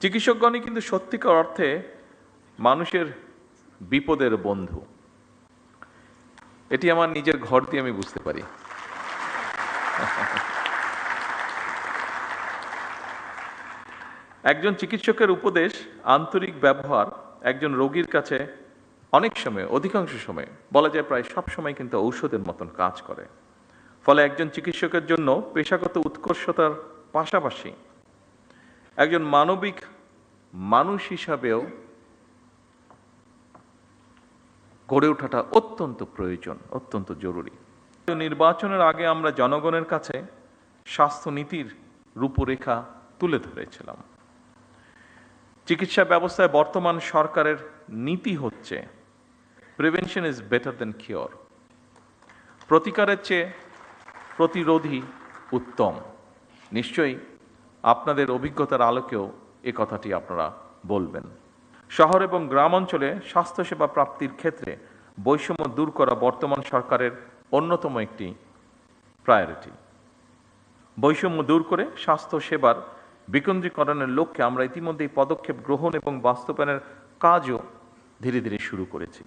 চিকিৎসকগণই কিন্তু সত্যিকার অর্থে মানুষের বিপদের বন্ধু। এটি আমার নিজের ঘর দিয়ে আমি বুঝতে পারি। একজন চিকিৎসকের উপদেশ, আন্তরিক ব্যবহার একজন রোগীর কাছে অনেক সময়, অধিকাংশ সময় বলা যায় প্রায় সব সময় কিন্তু ঔষধের মতন কাজ করে। ফলে একজন চিকিৎসকের জন্য পেশাগত উৎকর্ষতার পাশাপাশি একজন মানবিক মানুষ হিসাবেও গড়ে ওঠাটা অত্যন্ত প্রয়োজন, অত্যন্ত জরুরি। নির্বাচনের আগে আমরা জনগণের কাছে স্বাস্থ্যনীতির রূপরেখা তুলে ধরেছিলাম। চিকিৎসা ব্যবস্থায় বর্তমান সরকারের নীতি হচ্ছে prevention is better then cure, প্রতিকারের চেয়ে প্রতিরোধী উত্তম। নিশ্চয়ই আপনাদের অভিজ্ঞতার আলোকেও এ কথাটি আপনারা বলবেন। শহর এবং গ্রাম অঞ্চলে স্বাস্থ্যসেবা প্রাপ্তির ক্ষেত্রে বৈষম্য দূর করা বর্তমান সরকারের অন্যতম একটি প্রায়োরিটি। বৈষম্য দূর করে স্বাস্থ্যসেবার বিকেন্দ্রীকরণের লক্ষ্যে আমরা ইতিমধ্যেই পদক্ষেপ গ্রহণ এবং বাস্তবায়নের কাজও ধীরে ধীরে শুরু করেছি।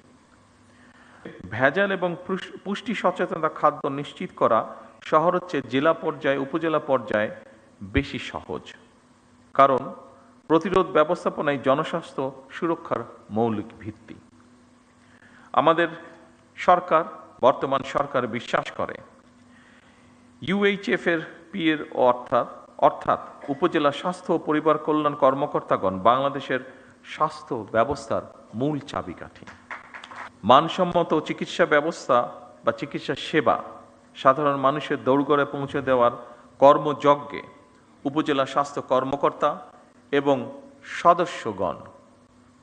ভেজাল এবং পুষ্টি সচেতনতা খাদ্য নিশ্চিত করা শহর হচ্ছে জেলা পর্যায়ে, উপজেলা পর্যায়ে বেশি সহজ, কারণ প্রতিরোধ ব্যবস্থাপনায় জনস্বাস্থ্য সুরক্ষার মৌলিক ভিত্তি। আমাদের সরকার, বর্তমান সরকার বিশ্বাস করে ইউএইচএফ এর পিএর অর্থাৎ উপজেলা স্বাস্থ্য ও পরিবার কল্যাণ কর্মকর্তাগণ বাংলাদেশের স্বাস্থ্য ব্যবস্থার মূল চাবিকাঠি। মানসম্মত চিকিৎসা ব্যবস্থা বা চিকিৎসা সেবা সাধারণ মানুষের দৌড়গড়ে পৌঁছে দেওয়ার কর্মযজ্ঞে উপজেলা স্বাস্থ্য কর্মকর্তা এবং সদস্যগণ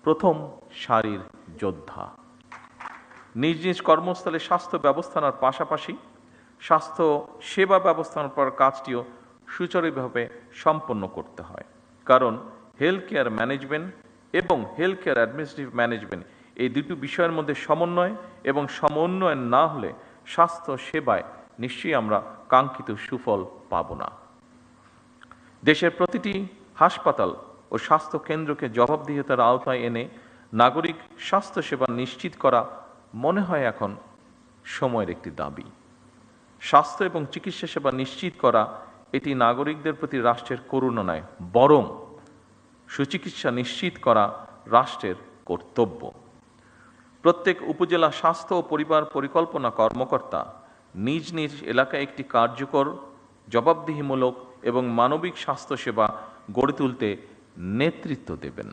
প্রথম সারির যোদ্ধা। নিজ নিজ কর্মস্থলে স্বাস্থ্য ব্যবস্থার পাশাপাশি স্বাস্থ্য সেবা ব্যবস্থাপনার কাজটিও সুচারুভাবে সম্পন্ন করতে হয়, কারণ হেলথ কেয়ার ম্যানেজমেন্ট এবং হেলথ কেয়ার অ্যাডমিনিস্ট্রেটিভ ম্যানেজমেন্ট এই দুটি বিষয়ের মধ্যে সমন্বয় এবং সমন্বয় না হলে স্বাস্থ্য সেবায় নিশ্চয়ই আমরা কাঙ্ক্ষিত সুফল পাব না। দেশের প্রতিটি হাসপাতাল ও স্বাস্থ্য কেন্দ্রকে জবাবদিহিতার আওতায় এনে নাগরিক স্বাস্থ্যসেবা নিশ্চিত করা মনে হয় এখন সময়ের একটি দাবি। স্বাস্থ্য এবং চিকিৎসা সেবা নিশ্চিত করা এটি নাগরিকদের প্রতি রাষ্ট্রের করুণা নয়, বরং সুচিকিৎসা নিশ্চিত করা রাষ্ট্রের কর্তব্য। প্রত্যেক উপজেলা স্বাস্থ্য ও পরিবার পরিকল্পনা কর্মকর্তা নিজ নিজ এলাকায় একটি কার্যকর, জবাবদিহিমূলক এবং মানবিক স্বাস্থ্যসেবা গড়ে তুলতে নেতৃত্ব দেবেন।